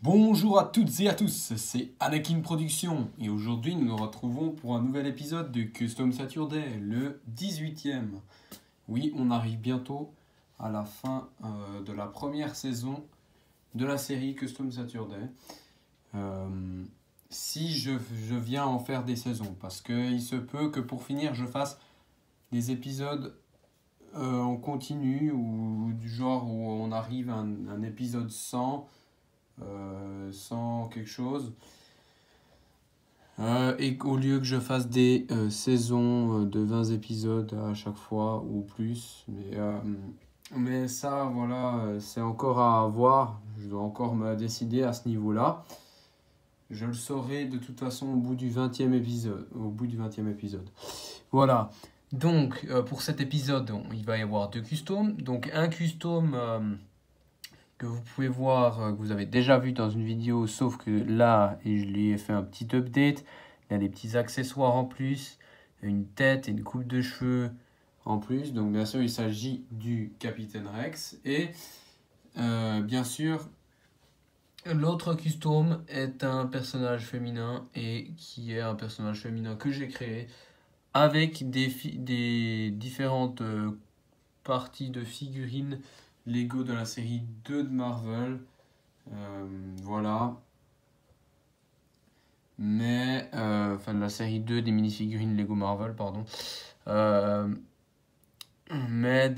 Bonjour à toutes et à tous, c'est Anakin Productions et aujourd'hui nous nous retrouvons pour un nouvel épisode de Custom Saturday, le 18e. Oui, on arrive bientôt à la fin de la première saison de la série Custom Saturday. Si je viens en faire des saisons, parce qu'il se peut que pour finir je fasse des épisodes en continu ou du genre où on arrive à un épisode 100 quelque chose. Et qu'au lieu que je fasse des saisons de 20 épisodes à chaque fois ou plus. Mais ça, voilà, c'est encore à voir. Je dois encore me décider à ce niveau-là. Je le saurai de toute façon au bout du 20e épisode. Voilà. Donc, pour cet épisode, il va y avoir deux customs. Donc, un custom que vous pouvez voir, que vous avez déjà vu dans une vidéo, sauf que là, je lui ai fait un petit update. Il y a des petits accessoires en plus, une tête et une coupe de cheveux en plus. Donc bien sûr, il s'agit du Capitaine Rex. Et bien sûr, l'autre custom est un personnage féminin et qui est un personnage féminin que j'ai créé avec des différentes parties de figurines Lego de la série 2 de Marvel. Voilà. Mais, enfin de la série 2 des minifigurines Lego Marvel, pardon. Mais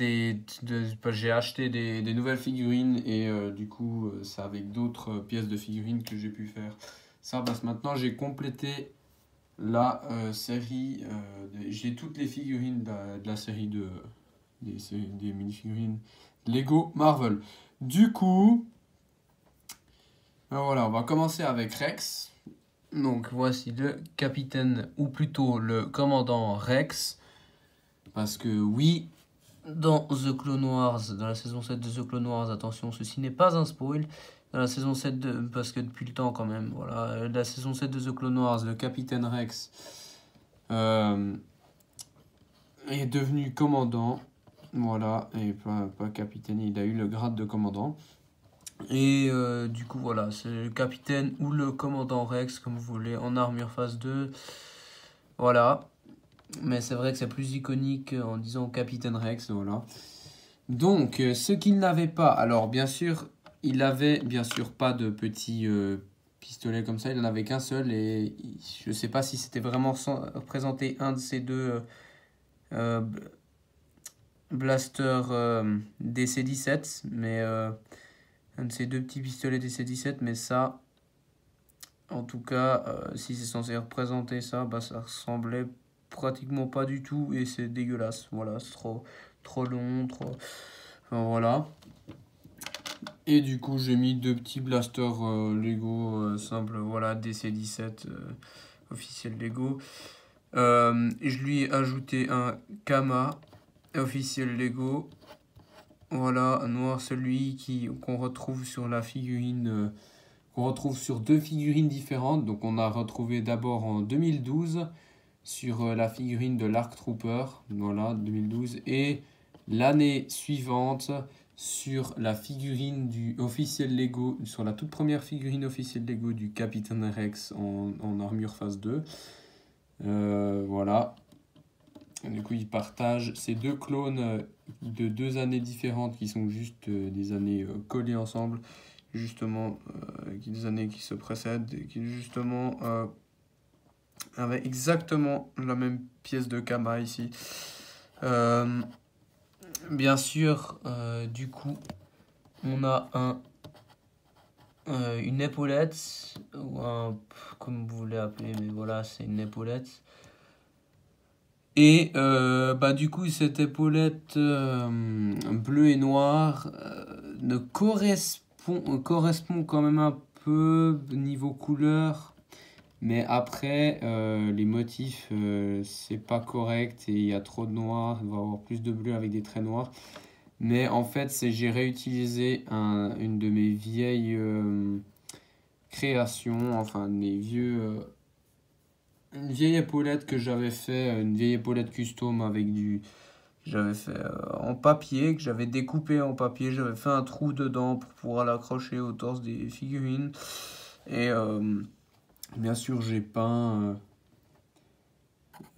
j'ai acheté des nouvelles figurines et du coup, c'est avec d'autres pièces de figurines que j'ai pu faire ça parce que maintenant j'ai complété la série. J'ai toutes les figurines de la série des minifigurines Lego Marvel. Du coup, voilà, on va commencer avec Rex. Donc voici le capitaine, ou plutôt le commandant Rex. Parce que oui, dans The Clone Wars, dans la saison 7 de The Clone Wars, attention, ceci n'est pas un spoil. Dans la saison 7 parce que depuis le temps quand même, voilà, la saison 7 de The Clone Wars, le capitaine Rex est devenu commandant. Voilà, et pas capitaine, il a eu le grade de commandant. Et du coup, voilà, c'est le capitaine ou le commandant Rex, comme vous voulez, en armure phase 2. Voilà. Mais c'est vrai que c'est plus iconique en disant capitaine Rex, voilà. Donc, ce qu'il n'avait pas, alors bien sûr, il avait bien sûr pas de petits pistolets comme ça, il n'en avait qu'un seul. Et je sais pas si c'était vraiment représenté un de ces deux blasters DC-17, mais un de ces deux petits pistolets DC-17, mais ça, en tout cas, si c'est censé représenter ça, bah ça ressemblait pratiquement pas du tout et c'est dégueulasse. Voilà, c'est trop long, trop. Enfin, voilà. Et du coup, j'ai mis deux petits blasters Lego simples, voilà, DC-17 officiel Lego. Je lui ai ajouté un Kama officiel Lego. Voilà, noir, celui qu'on retrouve sur la figurine, qu'on retrouve sur deux figurines différentes. Donc on a retrouvé d'abord en 2012 sur la figurine de l'Arc Trooper, voilà, 2012. Et l'année suivante sur la figurine du officiel Lego, sur la toute première figurine officielle Lego du Capitaine Rex en armure phase 2. Voilà. Du coup, ils partagent ces deux clones de deux années différentes qui sont juste des années collées ensemble, justement, des années qui se précèdent et qui justement avaient exactement la même pièce de Kama ici. Bien sûr, du coup, on a une épaulette, ou comme vous voulez appeler, mais voilà, c'est une épaulette. Et du coup, cette épaulette bleue et noire ne correspond quand même un peu niveau couleur. Mais après, les motifs, c'est pas correct et il y a trop de noir. Il va y avoir plus de bleu avec des traits noirs. Mais en fait, j'ai réutilisé une de mes vieilles créations, enfin, mes vieux. Une vieille épaulette que j'avais fait, une vieille épaulette custom avec j'avais fait en papier, que j'avais découpé en papier. J'avais fait un trou dedans pour pouvoir l'accrocher au torse des figurines. Et bien sûr, j'ai peint...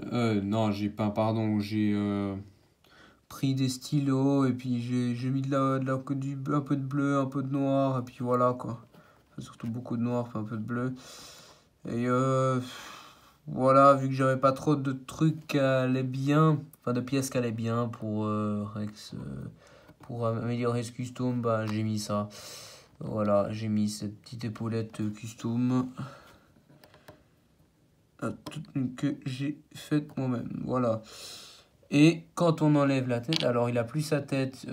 non, j'ai peint, pardon, j'ai pris des stylos et puis j'ai mis un peu de bleu, un peu de noir, et puis voilà quoi. Enfin, surtout beaucoup de noir, puis un peu de bleu. Et voilà, vu que j'avais pas trop de trucs qui allaient bien, enfin de pièces qui allaient bien pour Rex, pour améliorer ce custom, bah j'ai mis ça. Voilà, j'ai mis cette petite épaulette custom que j'ai faite moi-même. Voilà. Et quand on enlève la tête, alors il a plus sa tête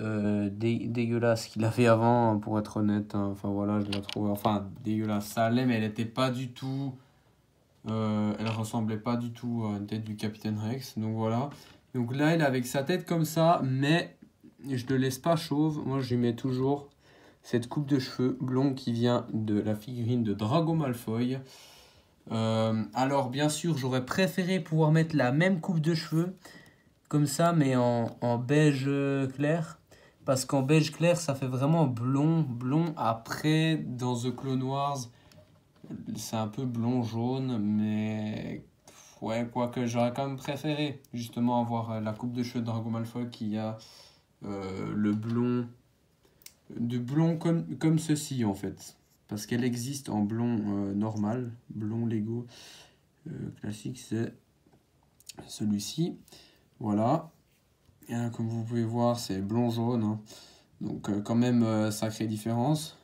dégueulasse qu'il avait avant, hein, pour être honnête. Hein. Enfin voilà, je la trouve. Enfin, dégueulasse, ça allait, mais elle était pas du tout. Elle ressemblait pas du tout à une tête du Capitaine Rex. Donc voilà. Donc là, il est avec sa tête comme ça, mais je ne le laisse pas chauve. Moi, je lui mets toujours cette coupe de cheveux blond qui vient de la figurine de Drago Malfoy. Alors, bien sûr, j'aurais préféré pouvoir mettre la même coupe de cheveux comme ça, mais en beige clair. Parce qu'en beige clair, ça fait vraiment blond. Après, dans The Clone Wars, c'est un peu blond-jaune, mais ouais, quoique j'aurais quand même préféré justement avoir la coupe de cheveux de Drago Malfoy qui a le blond, de blond comme ceci en fait. Parce qu'elle existe en blond normal, blond Lego classique, c'est celui-ci. Voilà. Et là, comme vous pouvez voir, c'est blond-jaune. Hein. Donc quand même, sacrée différence.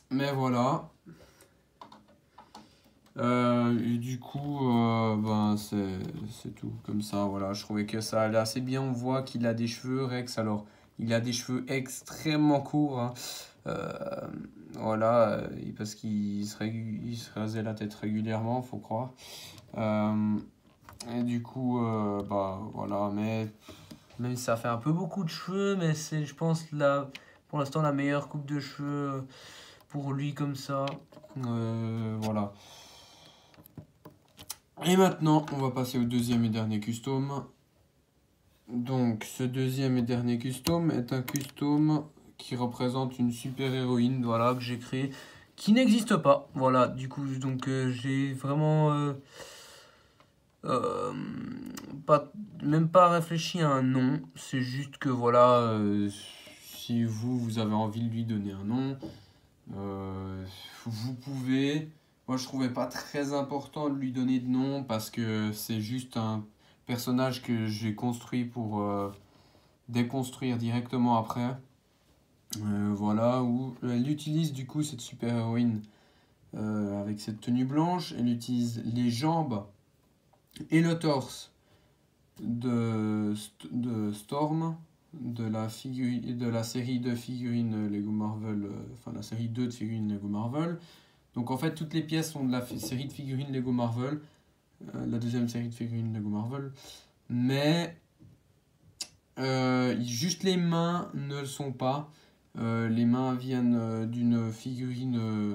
Mais voilà. Et du coup, ben, c'est tout. Comme ça, voilà. Je trouvais que ça allait assez bien. On voit qu'il a des cheveux, Rex. Alors, il a des cheveux extrêmement courts. Hein. Voilà. Parce qu'il se rasait la tête régulièrement, faut croire. Et du coup, bah voilà, mais même si ça fait un peu beaucoup de cheveux, mais c'est, je pense, pour l'instant, la meilleure coupe de cheveux pour lui comme ça. Voilà. Et maintenant, on va passer au deuxième et dernier custom. Donc, ce deuxième et dernier custom est un custom qui représente une super-héroïne, voilà, que j'ai créé, qui n'existe pas. Voilà, du coup, donc j'ai vraiment... même pas réfléchi à un nom, c'est juste que voilà, si vous avez envie de lui donner un nom, vous pouvez. Moi, je trouvais pas très important de lui donner de nom parce que c'est juste un personnage que j'ai construit pour déconstruire directement après. Voilà, où elle utilise du coup cette super héroïne avec cette tenue blanche, elle utilise les jambes et le torse de Storm, de la série de figurines Lego Marvel, enfin la série 2 de figurines Lego Marvel. Donc en fait, toutes les pièces sont de la série de figurines Lego Marvel, la deuxième série de figurines Lego Marvel. Mais juste les mains ne le sont pas. Les mains viennent d'une figurine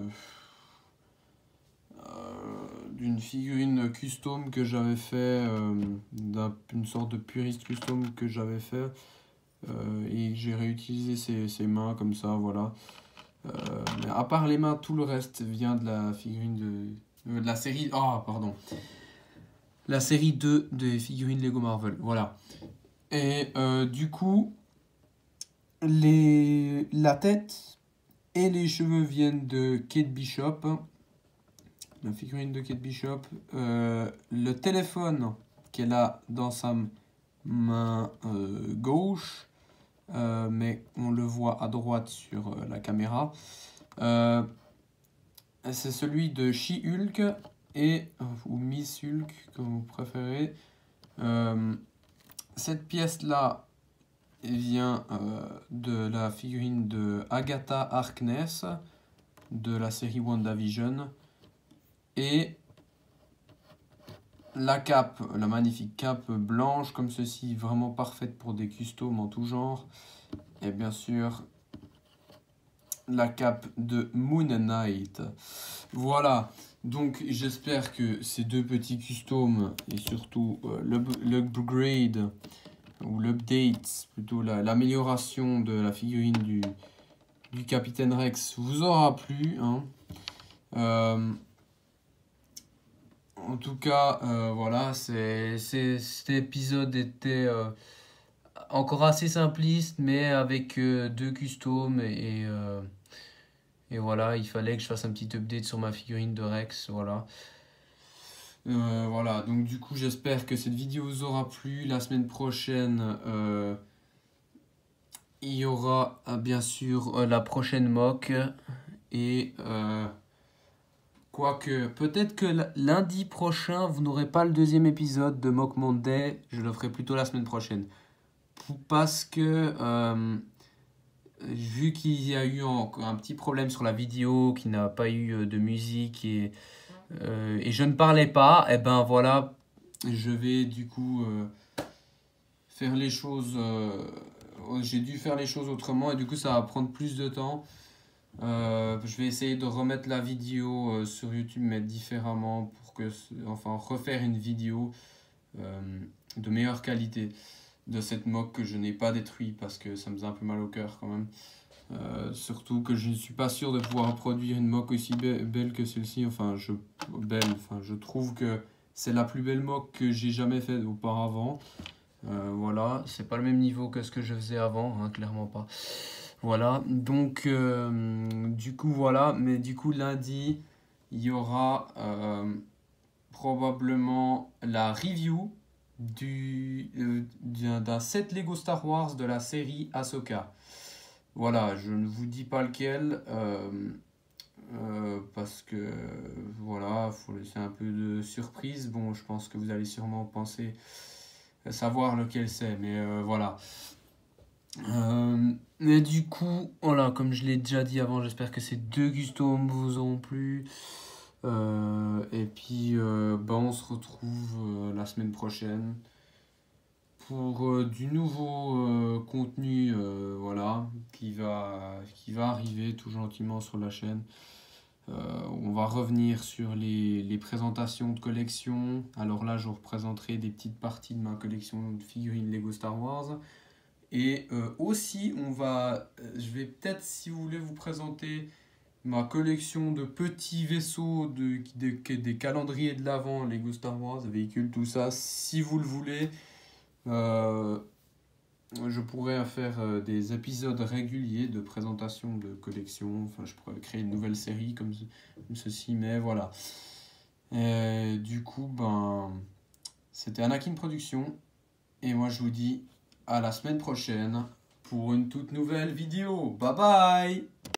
custom que j'avais fait, d'une sorte de puriste custom que j'avais fait, et j'ai réutilisé ces mains comme ça, voilà. Mais à part les mains, tout le reste vient de la figurine de la série. Oh, pardon. La série 2 des figurines Lego Marvel, voilà. Et du coup, la tête et les cheveux viennent de Kate Bishop. La figurine de Kate Bishop. Le téléphone qu'elle a dans sa main gauche, mais on le voit à droite sur la caméra. C'est celui de She-Hulk ou Miss Hulk, comme vous préférez. Cette pièce-là vient de la figurine de Agatha Harkness de la série WandaVision. Et la cape, la magnifique cape blanche comme ceci, vraiment parfaite pour des customs en tout genre. Et bien sûr, la cape de Moon Knight. Voilà, donc j'espère que ces deux petits customs et surtout l'upgrade ou l'update, plutôt l'amélioration de la figurine du Capitaine Rex vous aura plu. Hein. En tout cas, voilà, cet épisode était encore assez simpliste, mais avec deux customs et voilà, il fallait que je fasse un petit update sur ma figurine de Rex, voilà. Voilà, donc du coup j'espère que cette vidéo vous aura plu. La semaine prochaine, il y aura bien sûr la prochaine mock et quoique peut-être que lundi prochain vous n'aurez pas le deuxième épisode de Mock Monday, je le ferai plutôt la semaine prochaine. Parce que vu qu'il y a eu un petit problème sur la vidéo, qu'il n'a pas eu de musique et je ne parlais pas, et ben voilà, je vais du coup faire les choses. J'ai dû faire les choses autrement et du coup ça va prendre plus de temps. Je vais essayer de remettre la vidéo sur YouTube, mais différemment pour que, enfin, refaire une vidéo de meilleure qualité de cette mock que je n'ai pas détruit parce que ça me faisait un peu mal au cœur quand même. Surtout que je ne suis pas sûr de pouvoir produire une mock aussi belle que celle-ci. Enfin, je trouve que c'est la plus belle mock que j'ai jamais faite auparavant. Voilà, c'est pas le même niveau que ce que je faisais avant, hein, clairement pas. Voilà, donc du coup voilà, mais du coup lundi, il y aura probablement la review d'un set Lego Star Wars de la série Ahsoka. Voilà, je ne vous dis pas lequel, parce que voilà, faut laisser un peu de surprise. Bon, je pense que vous allez sûrement penser savoir lequel c'est, mais voilà. Mais du coup, voilà, comme je l'ai déjà dit avant, j'espère que ces deux customs vous auront plu. Et puis, on se retrouve la semaine prochaine pour du nouveau contenu, voilà, qui va arriver tout gentiment sur la chaîne. On va revenir sur les présentations de collection. Alors là, je vous représenterai des petites parties de ma collection de figurines Lego Star Wars. Et aussi, je vais peut-être, si vous voulez, vous présenter ma collection de petits vaisseaux, des calendriers de l'Avent, Lego Star Wars, véhicules, tout ça. Si vous le voulez, je pourrais faire des épisodes réguliers de présentation de collection. Enfin, je pourrais créer une nouvelle série comme ceci, mais voilà. Et du coup, c'était Anakin Production. Et moi, je vous dis à la semaine prochaine pour une toute nouvelle vidéo. Bye bye!